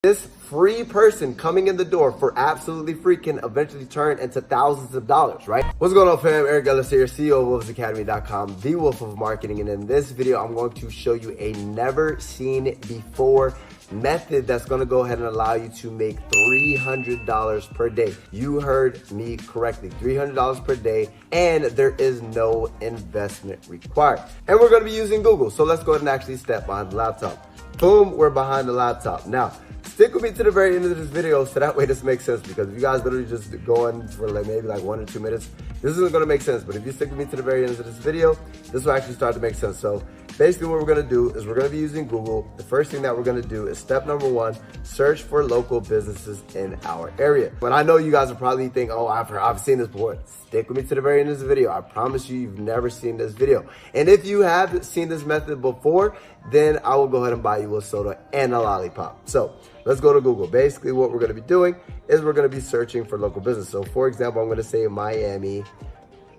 This free person coming in the door for absolutely free can eventually turn into thousands of dollars, right? What's going on, fam? Eric Ellis here, CEO of WolfsAcademy.com, the Wolf of Marketing. And in this video, I'm going to show you a never seen before method that's going to go ahead and allow you to make $300 per day. You heard me correctly, $300 per day, and there is no investment required. And we're going to be using Google. So let's go ahead and actually step behind the laptop. Boom, we're behind the laptop. Now, stick with me to the very end of this video so that way this makes sense, because if you guys literally just go in for maybe 1 or 2 minutes, this isn't going to make sense. But if you stick with me to the very end of this video, this will actually start to make sense. So basically what we're going to do is we're going to be using Google. The first thing that we're going to do is step number 1, search for local businesses in our area. But I know you guys are probably thinking, oh, I've seen this before. Stick with me to the very end of this video. I promise you've never seen this video. And if you have seen this method before, then I will go ahead and buy you a soda and a lollipop. So let's go to Google. Basically what we're going to be doing is we're going to be searching for local business. So for example, I'm going to say Miami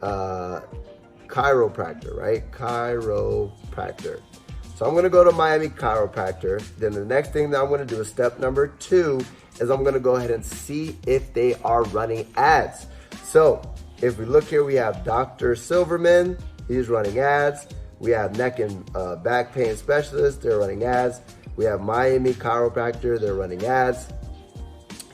chiropractor, right? Chiropractor. So I'm going to go to Miami chiropractor. Then the next thing that I'm going to do is step number 2 is I'm going to go ahead and see if they are running ads. So if we look here, we have Dr. Silverman. He's running ads. We have neck and back pain specialist. They're running ads. We have Miami chiropractor. They're running ads.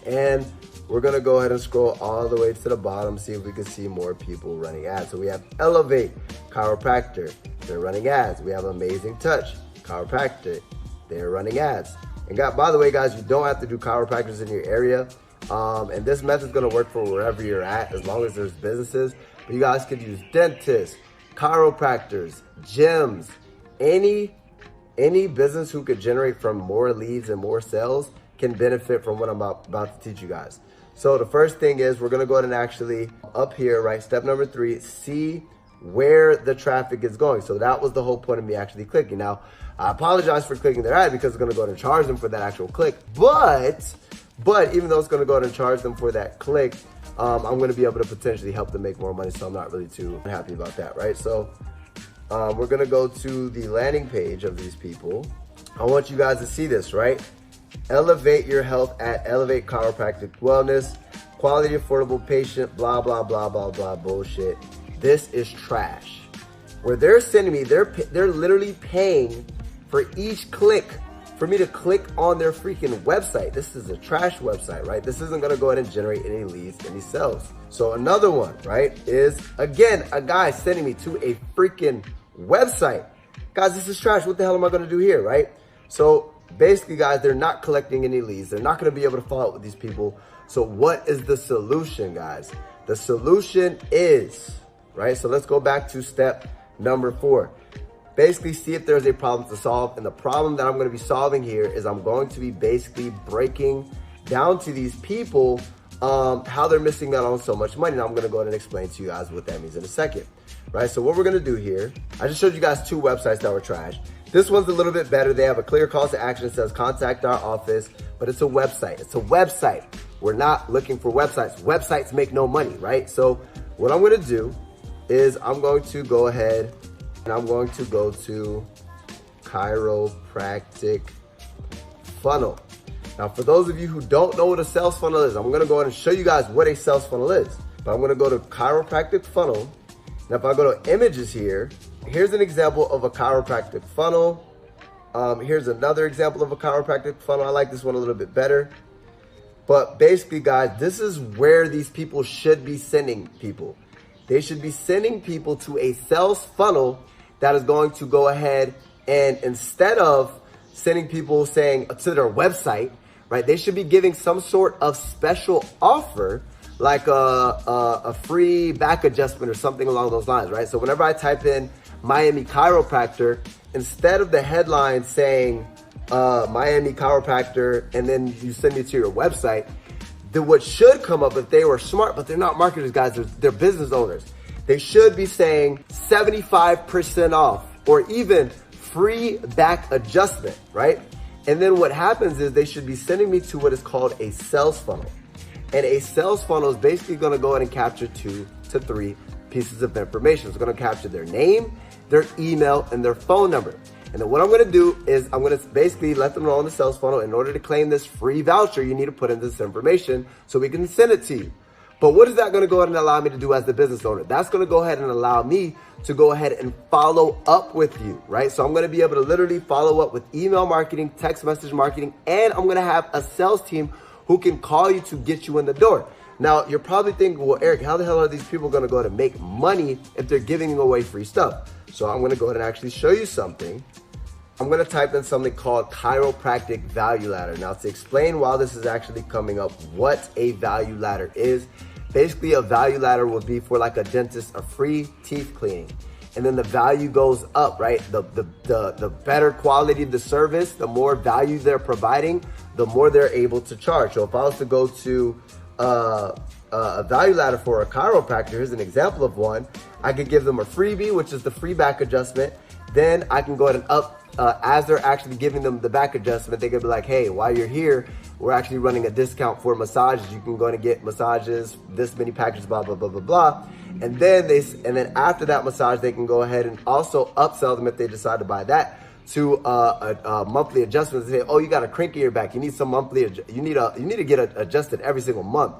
And we're going to go ahead and scroll all the way to the bottom, see if we can see more people running ads. So we have Elevate chiropractor. They're running ads. We have Amazing Touch chiropractor. They're running ads. And by the way, guys, you don't have to do chiropractors in your area. And this method is going to work for wherever you're at, as long as there's businesses. But you guys could use dentists, chiropractors, gyms, any business who could generate from more leads and more sales can benefit from what I'm about to teach you guys. So the first thing is we're going to go ahead and actually up here, right? Step number 3, see where the traffic is going. So that was the whole point of me actually clicking. Now, I apologize for clicking their ad because it's going to go ahead and charge them for that actual click. But even though it's going to go ahead and charge them for that click, I'm going to be able to potentially help them make more money. So I'm not really too happy about that, right? So we're going to go to the landing page of these people. I want you guys to see this, right? Elevate your health at Elevate Chiropractic Wellness. Quality, affordable, patient, blah, blah, blah, blah, blah, bullshit. This is trash. Where they're sending me, they're literally paying for each click for me to click on their freaking website. This is a trash website, right? This isn't gonna go ahead and generate any leads, any sales. So another one, right, is again, a guy sending me to a freaking website. Guys, this is trash. What the hell am I gonna do here, right? So basically, guys, they're not collecting any leads. They're not gonna be able to follow up with these people. So what is the solution, guys? The solution is, right? So let's go back to step number 4. Basically, see if there's a problem to solve. And the problem that I'm going to be solving here is I'm going to be basically breaking down to these people how they're missing out on so much money. And I'm going to go ahead and explain to you guys what that means in a second, right? So what we're going to do here, I just showed you guys 2 websites that were trash. This one's a little bit better. They have a clear call to action. It says contact our office, but it's a website. It's a website. We're not looking for websites. Websites make no money, right? So what I'm going to do is I'm going to go ahead and I'm going to go to chiropractic funnel. Now, for those of you who don't know what a sales funnel is, I'm going to go ahead and show you guys what a sales funnel is. But I'm going to go to chiropractic funnel. Now, if I go to images here, here's an example of a chiropractic funnel. Here's another example of a chiropractic funnel. I like this one a little bit better. But basically, guys, this is where these people should be sending people. They should be sending people to a sales funnel that is going to go ahead and instead of sending people saying to their website, right, they should be giving some sort of special offer like a free back adjustment or something along those lines, right? So whenever I type in Miami chiropractor, instead of the headline saying Miami chiropractor and then you send it to your website, what should come up if they were smart, but they're not marketers, guys, they're business owners. They should be saying 75% off or even free back adjustment, right? And then what happens is they should be sending me to what is called a sales funnel. And a sales funnel is basically gonna go ahead and capture 2 to 3 pieces of information. It's gonna capture their name, their email, and their phone number. And then what I'm gonna do is I'm gonna basically let them know on the sales funnel, in order to claim this free voucher, you need to put in this information so we can send it to you. But what is that gonna go ahead and allow me to do as the business owner? That's gonna go ahead and allow me to go ahead and follow up with you, right? So I'm gonna be able to literally follow up with email marketing, text message marketing, and I'm gonna have a sales team who can call you to get you in the door. Now, you're probably thinking, well, Eric, how the hell are these people gonna go to make money if they're giving away free stuff? So I'm gonna go ahead and actually show you something. I'm gonna type in something called chiropractic value ladder. Now, to explain why this is actually coming up, what a value ladder is, basically a value ladder would be for like a dentist, a free teeth cleaning. And then the value goes up, right? The better quality of the service, the more value they're providing, the more they're able to charge. So if I was to go to a value ladder for a chiropractor, here's an example of one. I could give them a freebie, which is the free back adjustment. Then I can go ahead and up, as they're actually giving them the back adjustment, they could be like, hey, while you're here, we're actually running a discount for massages. You can go and get massages, this many packages, blah, blah, blah, blah, blah. And then after that massage, they can go ahead and also upsell them if they decide to buy that to a monthly adjustment. They say, oh, you got a crink in your back. You need some monthly, you need to get adjusted every single month.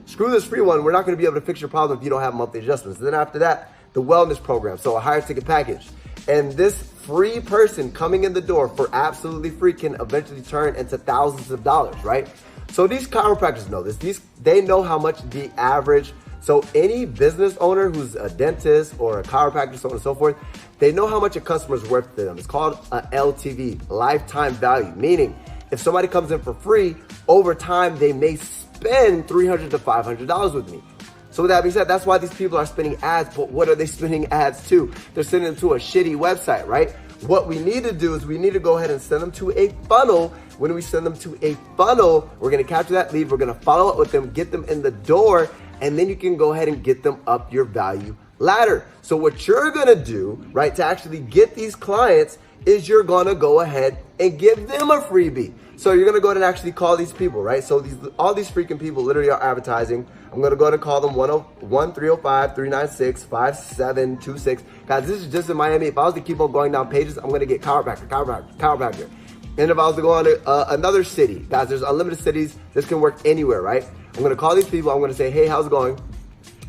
Screw this free one. We're not going to be able to fix your problem if you don't have monthly adjustments. And then after that, the wellness program. So a higher ticket package. And this free person coming in the door for absolutely free can eventually turn into thousands of dollars, right? So these chiropractors know this. They know how much the average, so any business owner who's a dentist or a chiropractor, so on and so forth, they know how much a customer is worth to them. It's called a LTV, lifetime value, meaning if somebody comes in for free, over time, they may spend $300 to $500 with me. So with that being said, that's why these people are spending ads, but what are they spending ads to? They're sending them to a shitty website, right? What we need to do is we need to go ahead and send them to a funnel. When we send them to a funnel, we're gonna capture that lead, we're gonna follow up with them, get them in the door, and then you can go ahead and get them up your value ladder. So what you're gonna do, right, to actually get these clients is you're gonna go ahead and give them a freebie. So you're gonna go ahead and actually call these people, right? So all these freaking people literally are advertising. I'm gonna go ahead and call them 1-305-396-5726. Guys, this is just in Miami. If I was to keep on going down pages, I'm gonna get chiropractor. And if I was to go on to another city, guys, there's unlimited cities. This can work anywhere, right? I'm gonna call these people. I'm gonna say, hey, how's it going?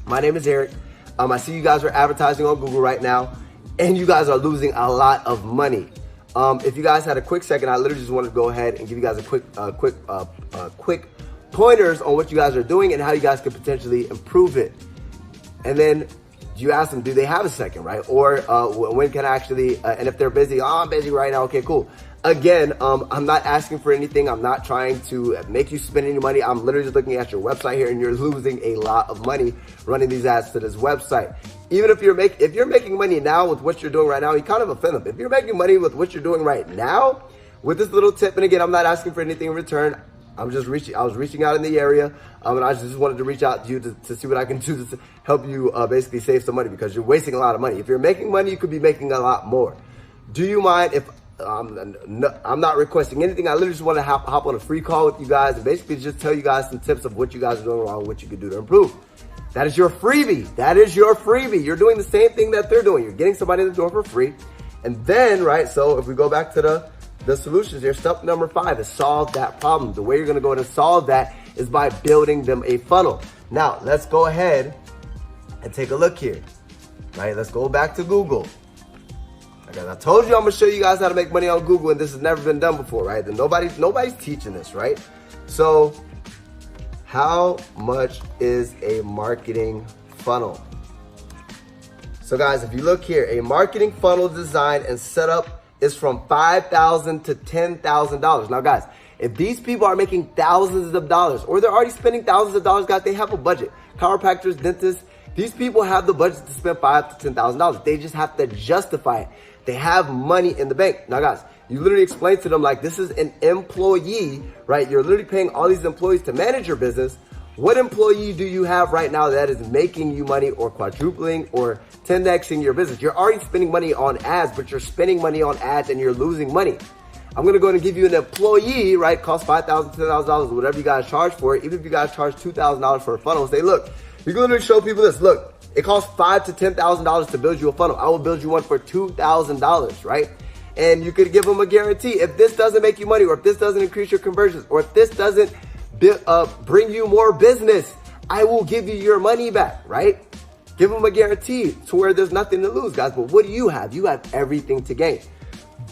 My name is Eric. I see you guys are advertising on Google right now, and you guys are losing a lot of money. If you guys had a quick second, I literally just wanted to go ahead and give you guys a quick pointers on what you guys are doing and how you guys could potentially improve it. And then you ask them, do they have a second, right? Or when can I actually, and if they're busy, oh, I'm busy right now. Okay, cool. Again, I'm not asking for anything. I'm not trying to make you spend any money. I'm literally just looking at your website here, and you're losing a lot of money running these ads to this website. Even if you're making money now with what you're doing right now, you kind of offend them. If you're making money with what you're doing right now, with this little tip, and again, I'm not asking for anything in return. I was reaching out in the area, and I just wanted to reach out to you to see what I can do to help you basically save some money, because you're wasting a lot of money. If you're making money, you could be making a lot more. Do you mind if I'm not requesting anything? I literally just want to hop on a free call with you guys and basically just tell you guys some tips of what you guys are doing wrong, what you can do to improve. That is your freebie. That is your freebie. You're doing the same thing that they're doing. You're getting somebody in the door for free. And then, right, so if we go back to the solutions here, step number 5 is solve that problem. The way you're gonna go ahead and solve that is by building them a funnel. Now, let's go ahead and take a look here, right? Let's go back to Google. Like I told you, I'm gonna show you guys how to make money on Google, and this has never been done before, right? And nobody's teaching this, right? So, how much is a marketing funnel? So guys, if you look here, a marketing funnel design and setup is from $5,000 to $10,000. Now guys, if these people are making thousands of dollars, or they're already spending thousands of dollars, guys, they have a budget. Chiropractors, dentists, these people have the budget to spend $5,000 to $10,000. They just have to justify it. They have money in the bank. Now guys, you literally explain to them like, this is an employee, right? You're literally paying all these employees to manage your business. What employee do you have right now that is making you money or quadrupling or 10xing your business? You're already spending money on ads, but you're spending money on ads and you're losing money. I'm gonna go ahead and give you an employee, right? Cost $5,000, $10,000, whatever you guys charge for it. Even if you guys charge $2,000 for a funnel, say, look, you can literally show people this. Look, it costs $5,000 to $10,000 to build you a funnel. I will build you one for $2,000, right? And you could give them a guarantee. If this doesn't make you money, or if this doesn't increase your conversions, or if this doesn't bring you more business, I will give you your money back, right? Give them a guarantee to where there's nothing to lose, guys. But what do you have? You have everything to gain.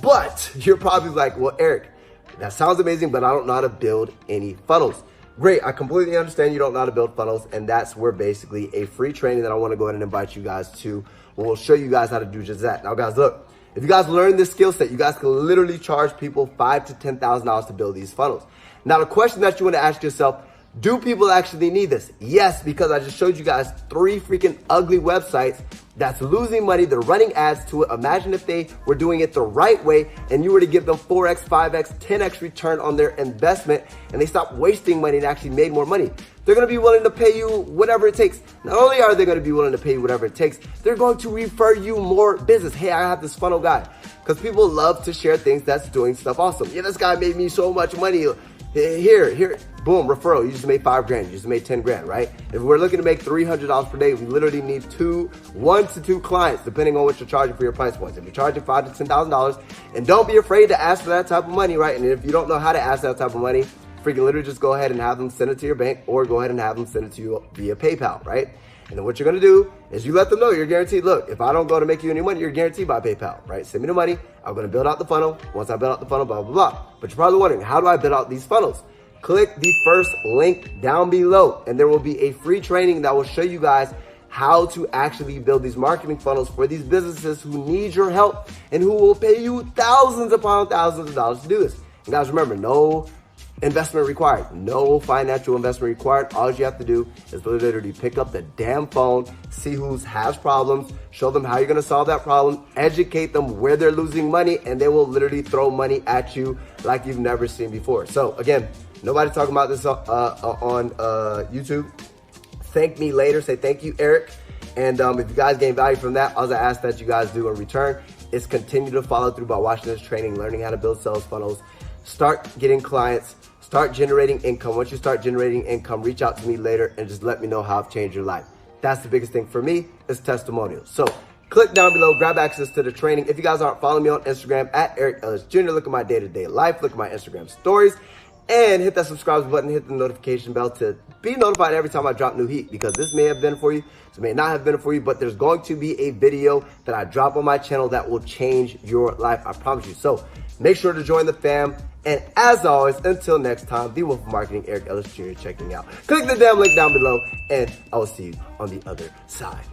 But you're probably like, well, Eric, that sounds amazing, but I don't know how to build any funnels. Great, I completely understand you don't know how to build funnels, and that's where basically a free training that I want to go ahead and invite you guys to, where we'll show you guys how to do just that. Now, guys, look, if you guys learn this skill set, you guys can literally charge people $5,000 to $10,000 to build these funnels. Now, the question that you want to ask yourself, do people actually need this? Yes, because I just showed you guys 3 freaking ugly websites that's losing money. They're running ads to it. Imagine if they were doing it the right way and you were to give them 4x, 5x, 10x return on their investment, and they stopped wasting money and actually made more money. They're going to be willing to pay you whatever it takes. Not only are they going to be willing to pay you whatever it takes, they're going to refer you more business. Hey, I have this funnel guy. Because people love to share things that's doing stuff awesome. Yeah, this guy made me so much money. Here, boom, referral. You just made $5,000. You just made 10 grand, right? If we're looking to make $300 per day, we literally need 1 to 2 clients, depending on what you're charging for your price points. If you're charging $5,000 to $10,000, and don't be afraid to ask for that type of money, right? And if you don't know how to ask that type of money, freaking literally just go ahead and have them send it to your bank, or go ahead and have them send it to you via PayPal, right? And then what you're gonna do is you let them know you're guaranteed. Look, if I don't go to make you any money, you're guaranteed by PayPal, right? Send me the money. I'm gonna build out the funnel. Once I build out the funnel, blah, blah, blah. But you're probably wondering, how do I build out these funnels? Click the first link down below, and there will be a free training that will show you guys how to actually build these marketing funnels for these businesses who need your help and who will pay you thousands upon thousands of dollars to do this. And guys, remember, no investment required. No financial investment required. All you have to do is literally pick up the damn phone, see who has problems, show them how you're going to solve that problem, educate them where they're losing money, and they will literally throw money at you like you've never seen before. So again, nobody's talking about this on YouTube. Thank me later. Say thank you, Eric. And if you guys gain value from that, all I ask that you guys do in return is continue to follow through by watching this training, learning how to build sales funnels, start getting clients, start generating income. Once you start generating income, reach out to me later and just let me know how I've changed your life. That's the biggest thing for me is testimonials. So click down below, grab access to the training. If you guys aren't following me on Instagram at Eric Ellis Jr., look at my day-to-day life, look at my Instagram stories, and hit that subscribe button, hit the notification bell to be notified every time I drop new heat, because this may have been for you, this may not have been for you, but there's going to be a video that I drop on my channel that will change your life, I promise you. So make sure to join the fam. And as always, until next time, the Wolf of Marketing, Eric Ellis Jr. checking out. Click the damn link down below, and I will see you on the other side.